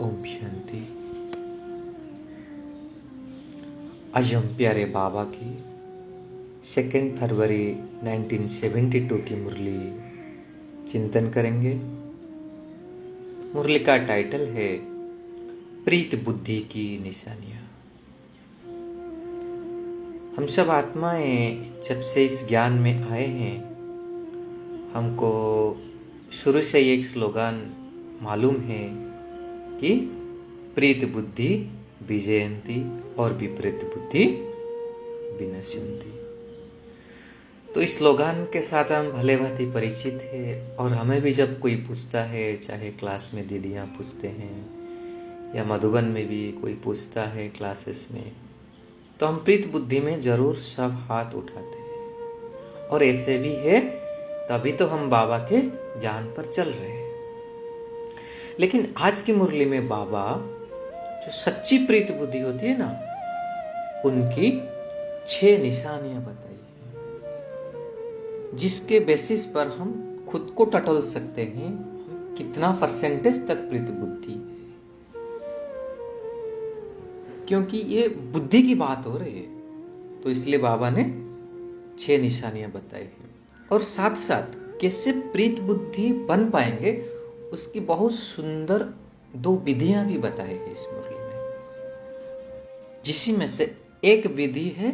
ओम शांति। आज हम प्यारे बाबा की 2 फरवरी 1972 की मुरली चिंतन करेंगे। मुरली का टाइटल है प्रीत बुद्धि की निशानियां। हम सब आत्माएं जब से इस ज्ञान में आए हैं, हमको शुरू से एक स्लोगन मालूम है कि प्रीत बुद्धि विजयंती और विपरीत बुद्धि विनश्यन्ति। तो इस स्लोगन के साथ हम भले भांति परिचित है और हमें भी जब कोई पूछता है, चाहे क्लास में दीदियां पूछते हैं या मधुबन में भी कोई पूछता है क्लासेस में, तो हम प्रीत बुद्धि में जरूर सब हाथ उठाते हैं। और ऐसे भी है, तभी तो हम बाबा के ज्ञान पर चल रहे हैं। लेकिन आज की मुरली में बाबा जो सच्ची प्रीत बुद्धि होती है ना, उनकी 6 निशानियां बताई हैं, जिसके बेसिस पर हम खुद को टटोल सकते हैं हम कितना परसेंटेज तक प्रीत बुद्धि है। क्योंकि ये बुद्धि की बात हो रही है, तो इसलिए बाबा ने 6 निशानियां बताई हैं। और साथ साथ कैसे प्रीत बुद्धि बन पाएंगे, उसकी बहुत सुंदर 2 विधियां भी बताई है इस मुरली में। जिसी में से एक विधि है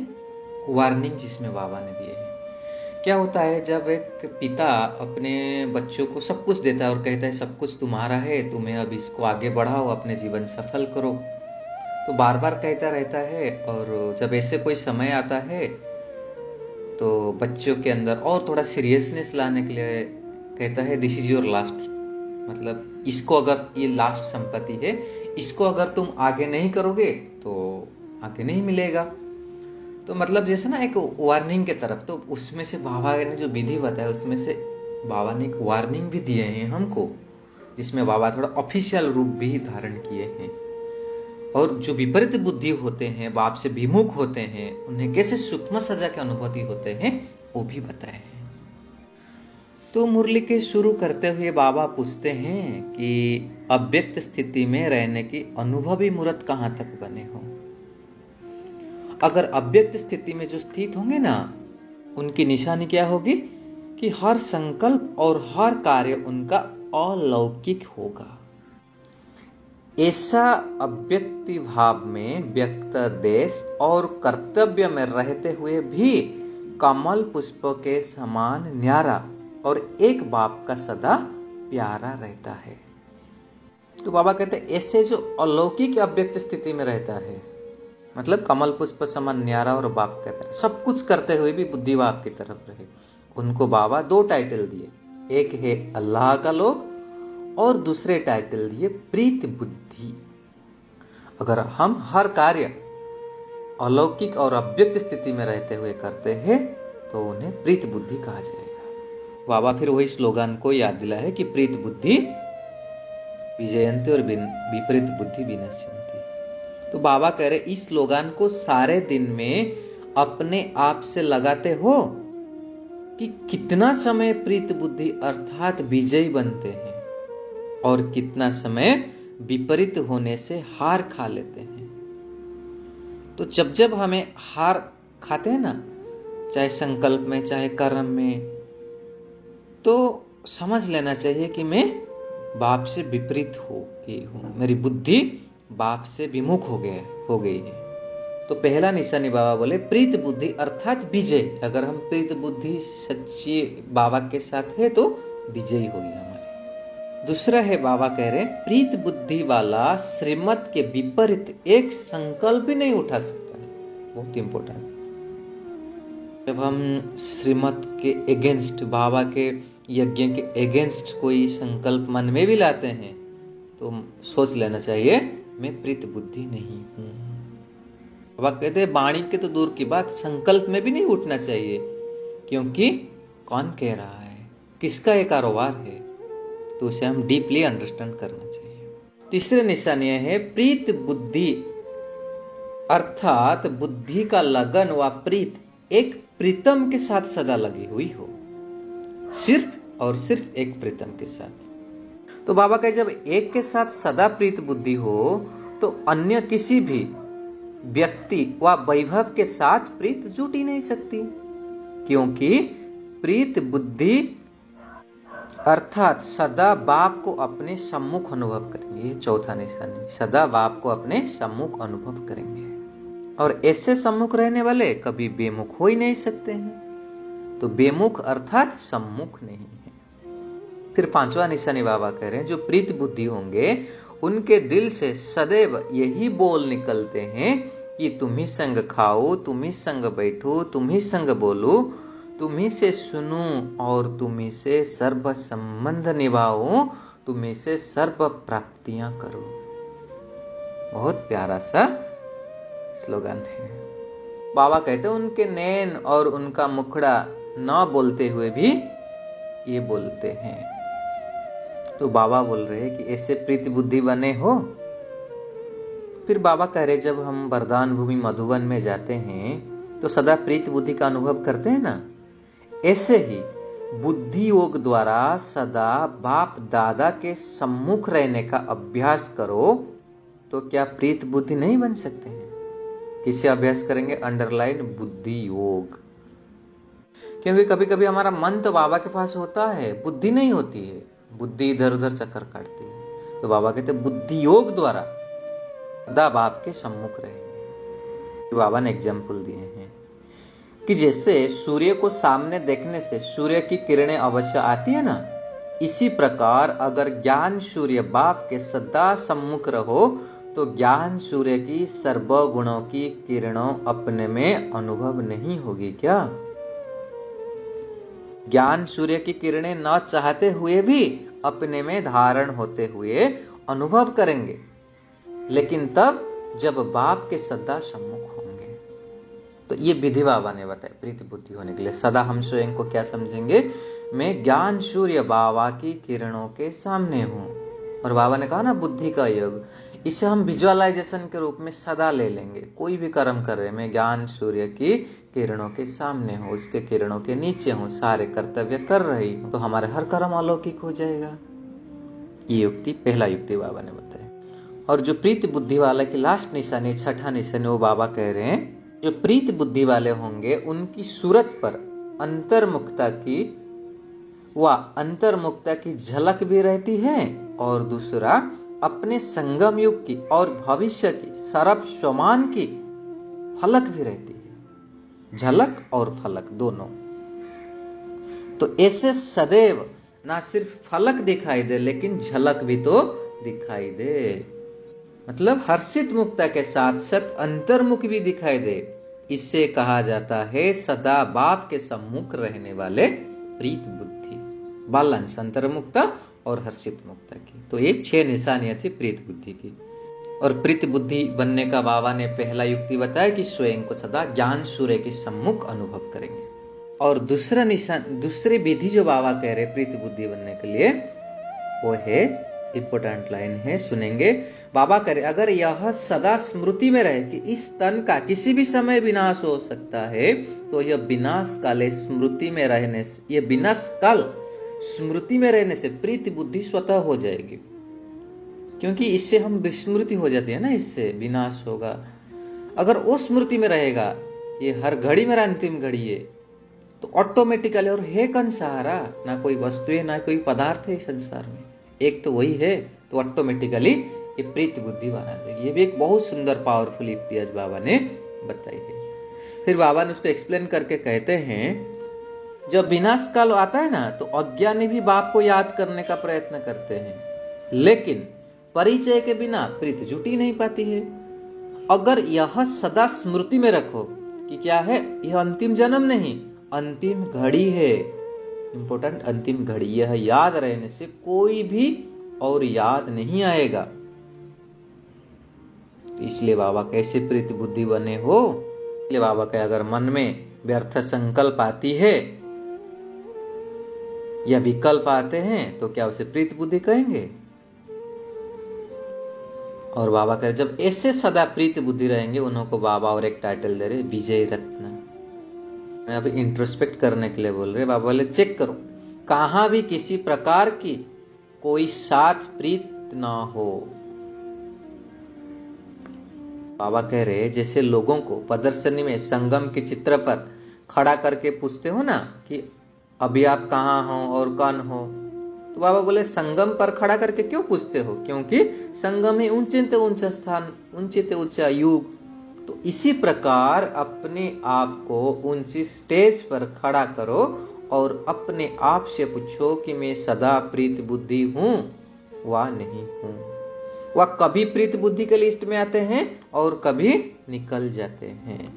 वार्निंग, जिसमें बाबा ने दिए है। क्या होता है, जब एक पिता अपने बच्चों को सब कुछ देता है और कहता है सब कुछ तुम्हारा है, तुम्हें अब इसको आगे बढ़ाओ, अपने जीवन सफल करो, तो बार बार कहता रहता है। और जब ऐसे कोई समय आता है तो बच्चों के अंदर और थोड़ा सीरियसनेस लाने के लिए कहता है दिस इज योर लास्ट, मतलब इसको, अगर ये लास्ट संपत्ति है, इसको अगर तुम आगे नहीं करोगे तो आगे नहीं मिलेगा। तो मतलब जैसे ना एक वार्निंग के तरफ, तो उसमें से बाबा ने जो विधि बताया, उसमें से बाबा ने एक वार्निंग भी दिए हैं हमको, जिसमें बाबा थोड़ा ऑफिशियल रूप भी धारण किए हैं। और जो विपरीत बुद्धि होते हैं, बाप से विमुख होते हैं, उन्हें कैसे सूक्ष्म सजा की अनुभूति होते हैं, वो भी बताए हैं। तो मुरली के शुरू करते हुए बाबा पूछते हैं कि अव्यक्त स्थिति में रहने की अनुभवी मूर्त कहां तक बने हो। अगर अव्यक्त स्थिति में जो स्थित होंगे ना, उनकी निशानी क्या होगी कि हर संकल्प और हर कार्य उनका अलौकिक होगा। ऐसा अव्यक्ति भाव में व्यक्त देश और कर्तव्य में रहते हुए भी कमल पुष्प के समान न्यारा और एक बाप का सदा प्यारा रहता है। तो बाबा कहते हैं ऐसे जो अलौकिक अव्यक्त स्थिति में रहता है, मतलब कमल पुष्प समान न्यारा और बाप का प्यारा, सब कुछ करते हुए भी बुद्धि बाप की तरफ रहे, उनको बाबा 2 टाइटल दिए। एक है अल्लाह का लोग और दूसरे टाइटल दिए प्रीत बुद्धि। अगर हम हर कार्य अलौकिक और अव्यक्त स्थिति में रहते हुए करते हैं तो उन्हें प्रीत बुद्धि कहा जाएगा। बाबा फिर वही स्लोगन को याद दिला है कि प्रीत बुद्धि विजयंती और विपरीत बुद्धि विनश्यन्ति। तो बाबा कह रहे इस स्लोगन को सारे दिन में अपने आप से लगाते हो कि कितना समय प्रीत बुद्धि अर्थात विजयी बनते हैं और कितना समय विपरीत होने से हार खा लेते हैं। तो जब जब हमें हार खाते हैं ना, चाहे संकल्प में चाहे कर्म में, तो समझ लेना चाहिए कि मैं बाप से विपरीत हो गई हूं, मेरी बुद्धि बाप से विमुख हो गई है। तो पहला निशानी बाबा बोले प्रीत बुद्धि अर्थात विजय। अगर हम प्रीत बुद्धि सच्ची बाबा के साथ है तो विजयी होगी हमारी। दूसरा है, बाबा कह रहे हैं प्रीत बुद्धि वाला श्रीमत के विपरीत एक संकल्प भी नहीं उठा सकता है। बहुत इंपॉर्टेंट। जब हम श्रीमत के अगेंस्ट, बाबा के यज्ञ के अगेंस्ट कोई संकल्प मन में भी लाते हैं, तो सोच लेना चाहिए मैं प्रीत बुद्धि नहीं हूं। बाबा कहते हैं वाणी के तो दूर की बात, संकल्प में भी नहीं उठना चाहिए, क्योंकि कौन कह रहा है, किसका ये कारोबार है, तो उसे हम डीपली अंडरस्टैंड करना चाहिए। तीसरे निशानी है प्रीत बुद्धि अर्थात बुद्धि का लगन व प्रीत एक प्रीतम के साथ सदा लगी हुई हो, सिर्फ और सिर्फ एक प्रीतम के साथ। तो बाबा कहे जब एक के साथ सदा प्रीत बुद्धि हो तो अन्य किसी भी व्यक्ति व वैभव के साथ प्रीत जुट ही नहीं सकती, क्योंकि प्रीत बुद्धि अर्थात सदा बाप को अपने सम्मुख अनुभव करेंगे। चौथा निशानी, सदा बाप को अपने सम्मुख अनुभव करेंगे, और ऐसे सम्मुख रहने वाले कभी बेमुख हो ही नहीं सकते हैं। तो बेमुख अर्थात सम्मुख नहीं है। फिर पांचवा निशानी बाबा कह रहे हैं जो प्रीत बुद्धि होंगे उनके दिल से सदैव यही बोल निकलते हैं कि तुम ही संग खाओ, तुम ही संग बैठो, तुम ही संग बोलो, तुम ही से सुनूं और तुम ही से सर्व संबंध निभाओ, तुम ही से सर्व प्राप्तियां करो। बहुत प्यारा सा स्लोगन है। बाबा कहते हैं उनके नैन और उनका मुखड़ा ना बोलते हुए भी ये बोलते हैं। तो बाबा बोल रहे हैं कि ऐसे प्रीति बुद्धि बने हो। फिर बाबा कह रहे जब हम वरदान भूमि मधुबन में जाते हैं तो सदा प्रीति बुद्धि का अनुभव करते हैं ना, ऐसे ही बुद्धि योग द्वारा सदा बाप दादा के सम्मुख रहने का अभ्यास करो तो क्या प्रीत बुद्धि नहीं बन सकते हैं? किसे अभ्यास करेंगे? अंडरलाइन बुद्धि योग। क्योंकि कभी कभी हमारा मन तो बाबा के पास होता है, बुद्धि नहीं होती है, बुद्धि इधर उधर चक्कर काटती है। तो बाबा कहते बुद्धि योग द्वारा सदा बाप के सम्मुख रहेंगे। बाबा ने एग्जाम्पल दिए हैं कि जैसे सूर्य को सामने देखने से सूर्य की किरणें अवश्य आती है ना, इसी प्रकार अगर ज्ञान सूर्य बाप के सदा सम्मुख रहो तो ज्ञान सूर्य की सर्व गुणों की किरणों अपने में अनुभव नहीं होगी क्या? ज्ञान सूर्य की किरणें न चाहते हुए भी अपने में धारण होते हुए अनुभव करेंगे, लेकिन तब जब बाप के सदा सम्मुख होंगे। तो ये विधि बाबा ने बताया प्रीति बुद्धि होने के लिए। सदा हम स्वयं को क्या समझेंगे? मैं ज्ञान सूर्य बाबा की किरणों के सामने हूँ। और बाबा ने कहा ना बुद्धि का योग, इसे हम विजुअलाइजेशन के रूप में सदा ले लेंगे। कोई भी कर्म कर रहे, मैं ज्ञान सूर्य की किरणों के सामने हूँ, उसके किरणों के नीचे हूँ, सारे कर्तव्य कर रही हूँ, तो हमारे हर कर्म अलौकिक हो जाएगा। ये युक्ति, पहला युक्ति बाबा ने बताया। और जो प्रीति बुद्धि वाला की लास्ट निशानी, छठा निशानी, वो बाबा कह रहे हैं जो प्रीति बुद्धि वाले होंगे उनकी सूरत पर अंतर्मुखता की अंतर्मुखता की झलक भी रहती है, और दूसरा अपने संगम युग की और भविष्य की सरब स्वमान की फलक भी रहती है। झलक और फलक दोनों। तो ऐसे सदैव ना सिर्फ फलक दिखाई दे लेकिन झलक भी तो दिखाई दे, मतलब हर्षित मुक्ता के साथ साथ अंतर्मुख भी दिखाई दे। इससे कहा जाता है सदा बाप के सम्मुख रहने वाले प्रीत बुद्धि। बैलेंस अंतर्मुक्ता और हर्षित मुक्ता की। तो ये 6 निशानियां थी प्रीत बुद्धि की। और प्रीत बुद्धि बनने का बाबा ने पहला युक्ति बताया कि स्वयं को सदा ज्ञान सूर्य के सम्मुख अनुभव करेंगे। और दूसरा निशान, दूसरी विधि जो बाबा कह रहे प्रीत बुद्धि बनने के लिए, वो है इंपोर्टेंट लाइन है, सुनेंगे। बाबा कह रहे अगर यह सदा स्मृति में रहे कि इस तन का किसी भी समय विनाश हो सकता है, तो यह विनाश काल स्मृति में रहने से, यह विनाश काल स्मृति में रहने से प्रीति बुद्धि स्वतः हो जाएगी। क्योंकि इससे हम विस्मृति हो जाती है ना, इससे विनाश होगा। अगर वो स्मृति में रहेगा, ये हर घड़ी मेरा अंतिम घड़ी है, तो ऑटोमेटिकली, और है कौन सहारा? ना कोई वस्तु है ना कोई पदार्थ है इस संसार में, एक तो वही है। तो ऑटोमेटिकली ये प्रीति बुद्धि बना देगी। ये भी एक बहुत सुंदर पावरफुल युक्ति आज बाबा ने बताई है। फिर बाबा ने उसको एक्सप्लेन करके कहते हैं जब विनाश काल आता है ना, तो अज्ञानी भी बाप को याद करने का प्रयत्न करते हैं, लेकिन परिचय के बिना प्रीति जुट ही नहीं पाती है। अगर यह सदा स्मृति में रखो कि क्या है, यह अंतिम जन्म नहीं, अंतिम घड़ी है। इंपोर्टेंट, अंतिम घड़ी। यह याद रहने से कोई भी और याद नहीं आएगा। इसलिए बाबा कैसे प्रीति बुद्धि बने हो? इसलिए बाबा कहे अगर मन में व्यर्थ संकल्प आती है या विकल्प आते हैं तो क्या उसे प्रीति बुद्धि कहेंगे? और बाबा कहे जब ऐसे सदा प्रीति बुद्धि रहेंगे, उनको बाबा और एक टाइटल दे रहे विजय रत्न। अभी इंट्रोस्पेक्ट करने के लिए बोल रहे। बाबा बोले चेक करो, कहां भी किसी प्रकार की कोई साथ प्रीत ना हो। बाबा कह रहे जैसे लोगों को प्रदर्शनी में संगम के चित्र पर खड़ा करके पूछते हो ना कि अभी आप कहाँ हो और कौन हो, तो बाबा बोले संगम पर खड़ा करके क्यों पूछते हो, क्योंकि संगम ही ऊंचे से ऊंचा स्थान, ऊंचे से ऊंचा युग। तो इसी प्रकार अपने आप को ऊंची स्टेज पर खड़ा करो और अपने आप से पूछो कि मैं सदा प्रीत बुद्धि हूं व नहीं हूं। वह कभी प्रीत बुद्धि के लिस्ट में आते हैं और कभी निकल जाते हैं।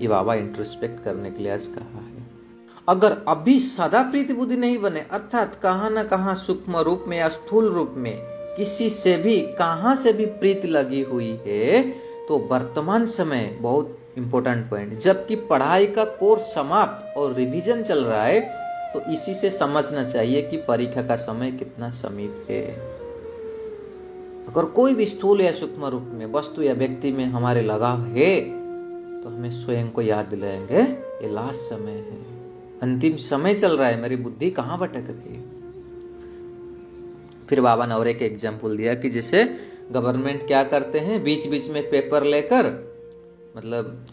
ये बाबा इंट्रोस्पेक्ट करने के लिए आज कहा है। अगर अभी सदा प्रीति बुद्धि नहीं बने, अर्थात कहां न कहां सूक्ष्म रूप में या स्थूल रूप में किसी से भी कहां से भी प्रीति लगी हुई है, तो वर्तमान समय बहुत इंपॉर्टेंट पॉइंट, जबकि पढ़ाई का कोर्स समाप्त और रिवीजन चल रहा है, तो इसी से समझना चाहिए कि परीक्षा का समय कितना समीप है। अगर कोई भी स्थूल या सूक्ष्म रूप में वस्तु या व्यक्ति में हमारे लगाव है, तो हमें स्वयं को याद दिलाएंगे ये लास्ट समय है, अंतिम समय चल रहा है, मेरी बुद्धि कहां भटक रही है। फिर बाबा ने और एक एग्जाम्पल दिया कि जैसे गवर्नमेंट क्या करते हैं, बीच बीच में पेपर लेकर, मतलब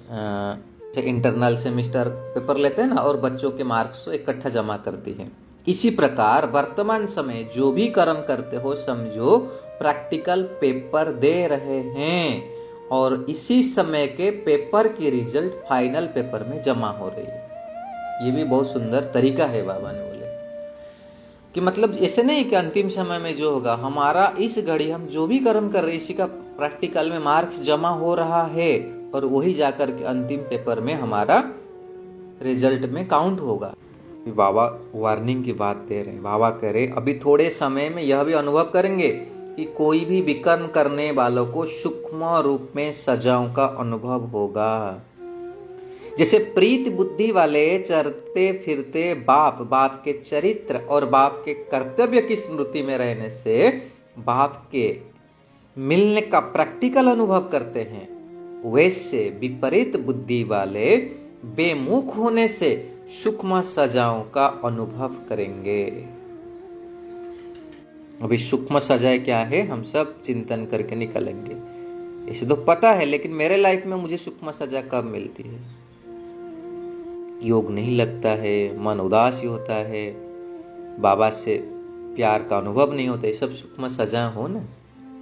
इंटरनल सेमेस्टर पेपर लेते हैं ना, और बच्चों के मार्क्स को इकट्ठा जमा करती है। इसी प्रकार वर्तमान समय जो भी कर्म करते हो, समझो प्रैक्टिकल पेपर दे रहे हैं और इसी समय के पेपर की रिजल्ट फाइनल पेपर में जमा हो रही है। ये भी बहुत सुंदर तरीका है। बाबा ने बोले कि मतलब ऐसे नहीं कि अंतिम समय में जो होगा, हमारा इस घड़ी हम जो भी कर्म कर रहे हैं, इसी का प्रैक्टिकल में मार्क्स जमा हो रहा है और वही जाकर के अंतिम पेपर में हमारा रिजल्ट में काउंट होगा। बाबा वार्निंग की बात दे रहे हैं। बाबा कह रहे अभी थोड़े समय में यह भी अनुभव करेंगे कि कोई भी विकर्म करने वालों को सूक्ष्म रूप में सजाओं का अनुभव होगा। जैसे प्रीत बुद्धि वाले चलते फिरते बाप के चरित्र और बाप के कर्तव्य की स्मृति में रहने से बाप के मिलने का प्रैक्टिकल अनुभव करते हैं, वैसे विपरीत बुद्धि वाले बेमुख होने से सूक्ष्म सजाओं का अनुभव करेंगे। अभी सूक्ष्म सजाएं क्या है, हम सब चिंतन करके निकलेंगे। इसे तो पता है, लेकिन मेरे लाइफ में मुझे सूक्ष्म सजा कब मिलती है? योग नहीं लगता है, मन उदास ही होता है, बाबा से प्यार का अनुभव नहीं होता, ये सब सूक्ष्म सजा हो ना,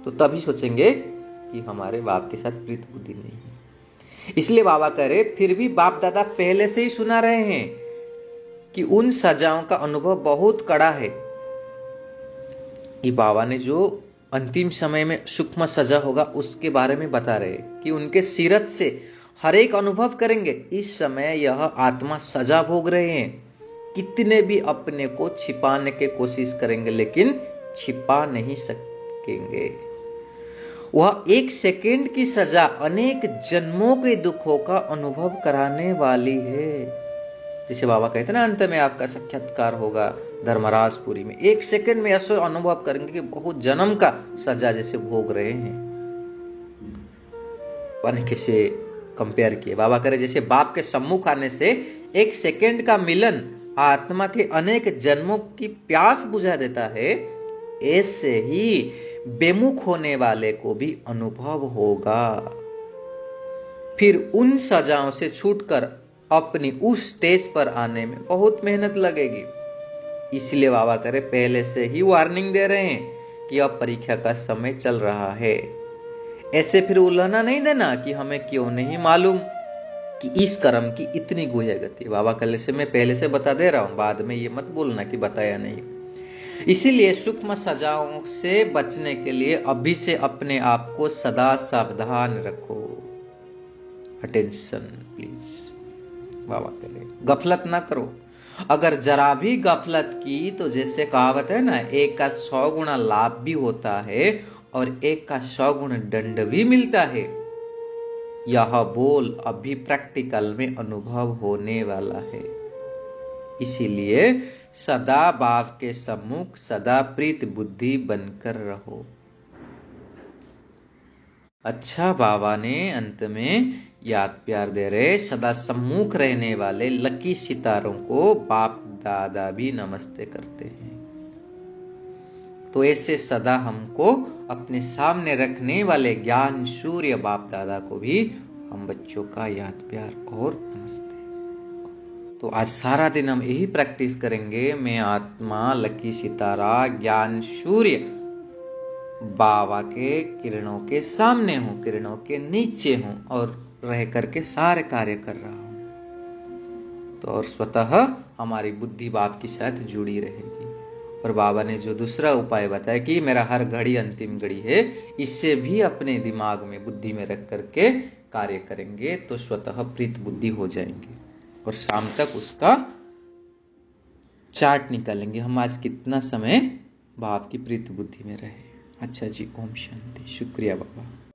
तो तभी सोचेंगे कि हमारे बाप के साथ प्रीत बुद्धि नहीं है। इसलिए बाबा कह रहे फिर भी बाप दादा पहले से ही सुना रहे हैं कि उन सजाओं का अनुभव बहुत कड़ा है। ये बाबा ने जो अंतिम समय में सूक्ष्म सजा होगा उसके बारे में बता रहे कि उनके सीरत से हर एक अनुभव करेंगे। इस समय यह आत्मा सजा भोग रहे हैं, कितने भी अपने को छिपाने की कोशिश करेंगे लेकिन छिपा नहीं सकेंगे। वह एक सेकेंड की सजा अनेक जन्मों के दुखों का अनुभव कराने वाली है। जैसे बाबा कहते ना, अंत में आपका साक्षात्कार होगा धर्मराजपुरी में, एक सेकंड में ऐसा अनुभव करेंगे कि बहुत जन्म का सजा जैसे भोग रहे हैं। कैसे कंपेयर किए, बाबा करे जैसे बाप के सम्मुख आने से एक सेकंड का मिलन आत्मा के अनेक जन्मों की प्यास बुझा देता है, ऐसे ही बेमुख होने वाले को भी अनुभव होगा। फिर उन सजाओं से छूटकर अपनी उस स्टेज पर आने में बहुत मेहनत लगेगी। इसलिए बाबा करे पहले से ही वार्निंग दे रहे हैं कि अब परीक्षा का समय चल रहा है। ऐसे फिर उलझना नहीं देना कि हमें क्यों नहीं मालूम कि इस कर्म की इतनी गुह्य गति। बाबा कल से मैं पहले से बता दे रहा हूं, बाद में ये मत बोलना कि बताया नहीं। इसीलिए सूक्ष्म सजाओं से बचने के लिए अभी से अपने आप को सदा सावधान रखो। Attention please. बाबा कह रहे गफलत ना करो। अगर जरा भी गफलत की तो जैसे कहावत है ना, एक का 100 गुना लाभ भी होता है और एक का 100 गुना दंड भी मिलता है। यह बोल अभी प्रैक्टिकल में अनुभव होने वाला है। इसीलिए सदा बाप के सम्मुख सदा प्रीत बुद्धि बनकर रहो। अच्छा, बाबा ने अंत में याद प्यार दे रहे सदा सम्मुख रहने वाले लकी सितारों को बाप दादा भी नमस्ते करते हैं। तो ऐसे सदा हमको अपने सामने रखने वाले ज्ञान सूर्य बाप दादा को भी हम बच्चों का याद प्यार और नमस्ते। तो आज सारा दिन हम यही प्रैक्टिस करेंगे। मैं आत्मा लकी सितारा ज्ञान सूर्य बाबा के किरणों के सामने हूँ, किरणों के नीचे हूँ और रह करके सारे कार्य कर रहा हूँ। तो और स्वतः हमारी बुद्धि बाप के साथ जुड़ी रहेगी। और बाबा ने जो दूसरा उपाय बताया कि मेरा हर घड़ी अंतिम घड़ी है, इससे भी अपने दिमाग में बुद्धि में रख करके कार्य करेंगे तो स्वतः प्रीत बुद्धि हो जाएंगे और शाम तक उसका चार्ट निकालेंगे हम आज कितना समय बाप की प्रीत बुद्धि में रहे। अच्छा जी, ओम शांति। शुक्रिया बाबा।